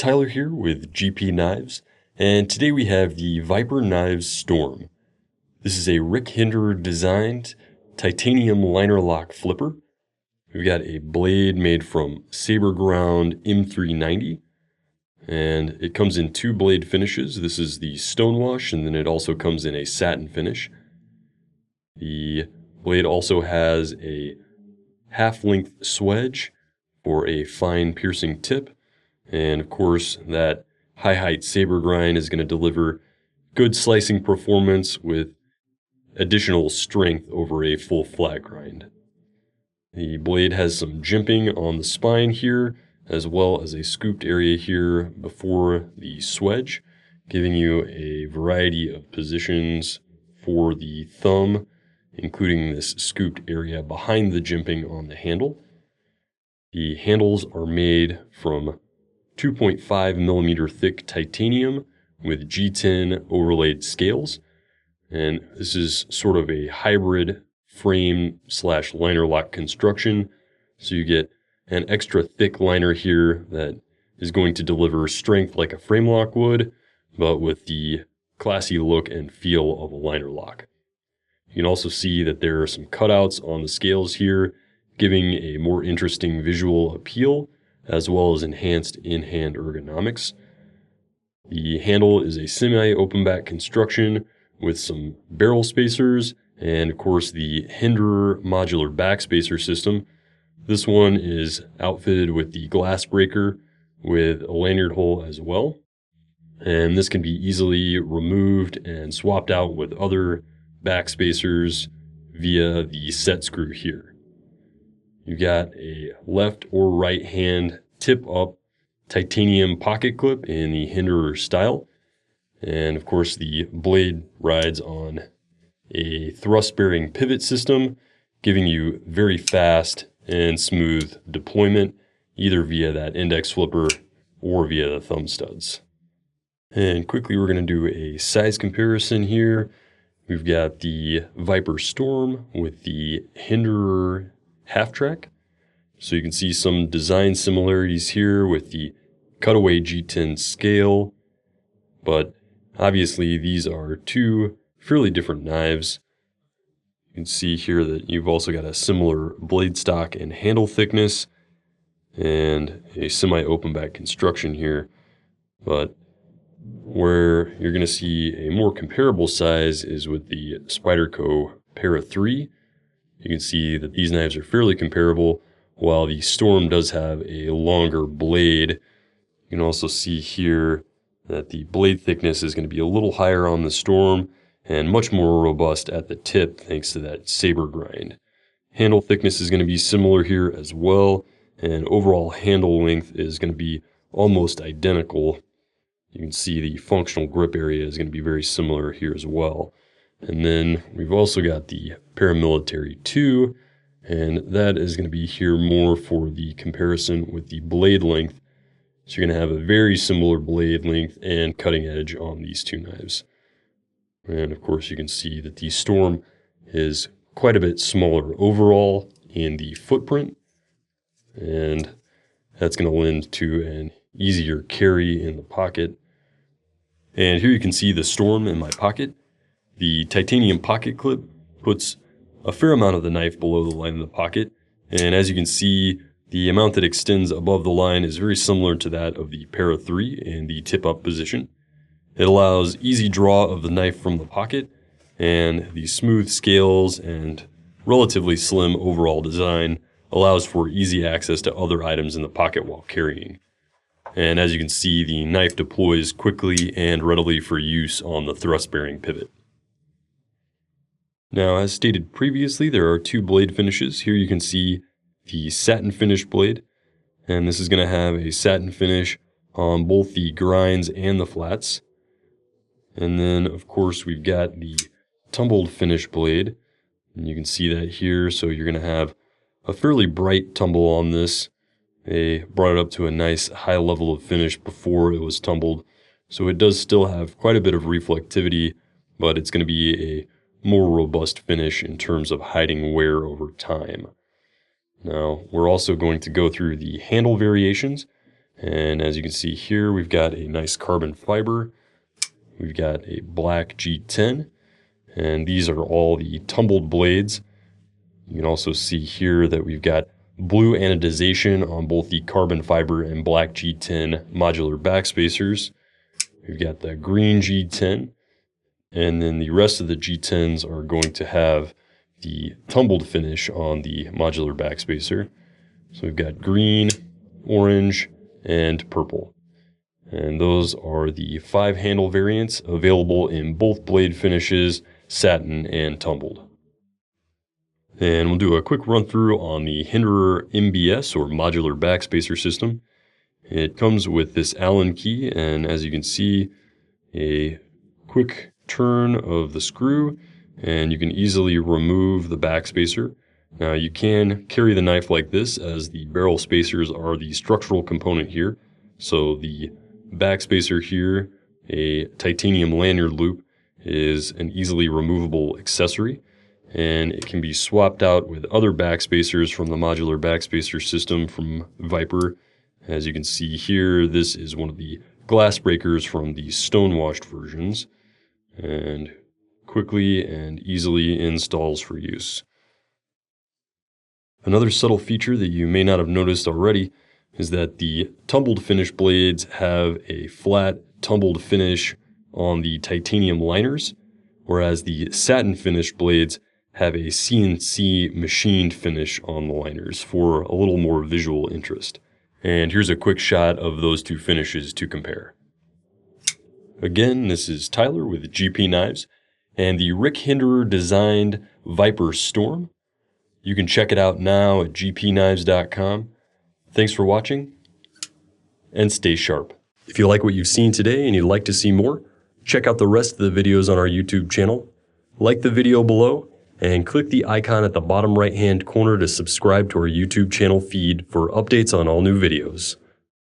Tyler here with GPKNIVES, and today we have the Viper Knives Storm. This is a Rick Hinderer designed titanium liner lock flipper. We've got a blade made from saber ground M390, and it comes in two blade finishes. This is the Stonewash, and then it also comes in a satin finish. The blade also has a half-length swedge for a fine piercing tip. And of course, that high height saber grind is going to deliver good slicing performance with additional strength over a full flat grind. The blade has some jimping on the spine here, as well as a scooped area here before the swedge, giving you a variety of positions for the thumb, including this scooped area behind the jimping on the handle. The handles are made from 2.5 millimeter thick titanium with G10 overlaid scales. And this is sort of a hybrid frame / liner lock construction. So you get an extra thick liner here that is going to deliver strength like a frame lock would, but with the classy look and feel of a liner lock. You can also see that there are some cutouts on the scales here, giving a more interesting visual appeal, as well as enhanced in-hand ergonomics. The handle is a semi-open back construction with some barrel spacers, and of course the Hinderer M.odular B.ackspacer system. This one is outfitted with the glass breaker with a lanyard hole as well. And this can be easily removed and swapped out with other backspacers via the set screw here. You've got a left or right hand tip up titanium pocket clip in the Hinderer style. And of course the blade rides on a thrust bearing pivot system, giving you very fast and smooth deployment, either via that index flipper or via the thumb studs. And quickly we're going to do a size comparison here. We've got the Viper Storm with the Hinderer half track. So you can see some design similarities here with the cutaway G10 scale, but obviously these are two fairly different knives. You can see here that you've also got a similar blade stock and handle thickness and a semi-open back construction here, but where you're going to see a more comparable size is with the Spyderco Para 3. You can see that these knives are fairly comparable, while the Storm does have a longer blade. You can also see here that the blade thickness is going to be a little higher on the Storm and much more robust at the tip thanks to that saber grind. Handle thickness is going to be similar here as well, and overall handle length is going to be almost identical. You can see the functional grip area is going to be very similar here as well. And then we've also got the Paramilitary 2, and that is going to be here more for the comparison with the blade length. So you're going to have a very similar blade length and cutting edge on these two knives. And of course you can see that the Storm is quite a bit smaller overall in the footprint, and that's going to lend to an easier carry in the pocket. And here you can see the Storm in my pocket. The titanium pocket clip puts a fair amount of the knife below the line of the pocket, and as you can see, the amount that extends above the line is very similar to that of the Para 3 in the tip-up position. It allows easy draw of the knife from the pocket, and the smooth scales and relatively slim overall design allows for easy access to other items in the pocket while carrying. And as you can see, the knife deploys quickly and readily for use on the thrust-bearing pivot. Now, as stated previously, there are two blade finishes. Here you can see the satin finish blade, and this is going to have a satin finish on both the grinds and the flats. And then, of course, we've got the tumbled finish blade, and you can see that here. So you're going to have a fairly bright tumble on this. They brought it up to a nice high level of finish before it was tumbled. So it does still have quite a bit of reflectivity, but it's going to be a more robust finish in terms of hiding wear over time. Now, we're also going to go through the handle variations. And as you can see here, we've got a nice carbon fiber. We've got a black G10, and these are all the tumbled blades. You can also see here that we've got blue anodization on both the carbon fiber and black G10 modular backspacers. We've got the green G10, and then the rest of the G10s are going to have the tumbled finish on the modular backspacer. So we've got green, orange, and purple. And those are the 5 handle variants available in both blade finishes, satin and tumbled. And we'll do a quick run through on the Hinderer M.B.S. or modular backspacer system. It comes with this Allen key, and as you can see, a quick turn of the screw, and you can easily remove the backspacer. Now you can carry the knife like this, as the barrel spacers are the structural component here. So the backspacer here, a titanium lanyard loop, is an easily removable accessory, and it can be swapped out with other backspacers from the modular backspacer system from Viper. As you can see here, this is one of the glass breakers from the Stonewashed versions, and quickly and easily installs for use. Another subtle feature that you may not have noticed already is that the tumbled finish blades have a flat tumbled finish on the titanium liners, whereas the satin finished blades have a CNC machined finish on the liners for a little more visual interest. And here's a quick shot of those two finishes to compare. Again, this is Tyler with GPKNIVES and the Rick Hinderer designed Viper Storm. You can check it out now at gpknives.com. Thanks for watching, and stay sharp. If you like what you've seen today and you'd like to see more, check out the rest of the videos on our YouTube channel. Like the video below, and click the icon at the bottom right-hand corner to subscribe to our YouTube channel feed for updates on all new videos.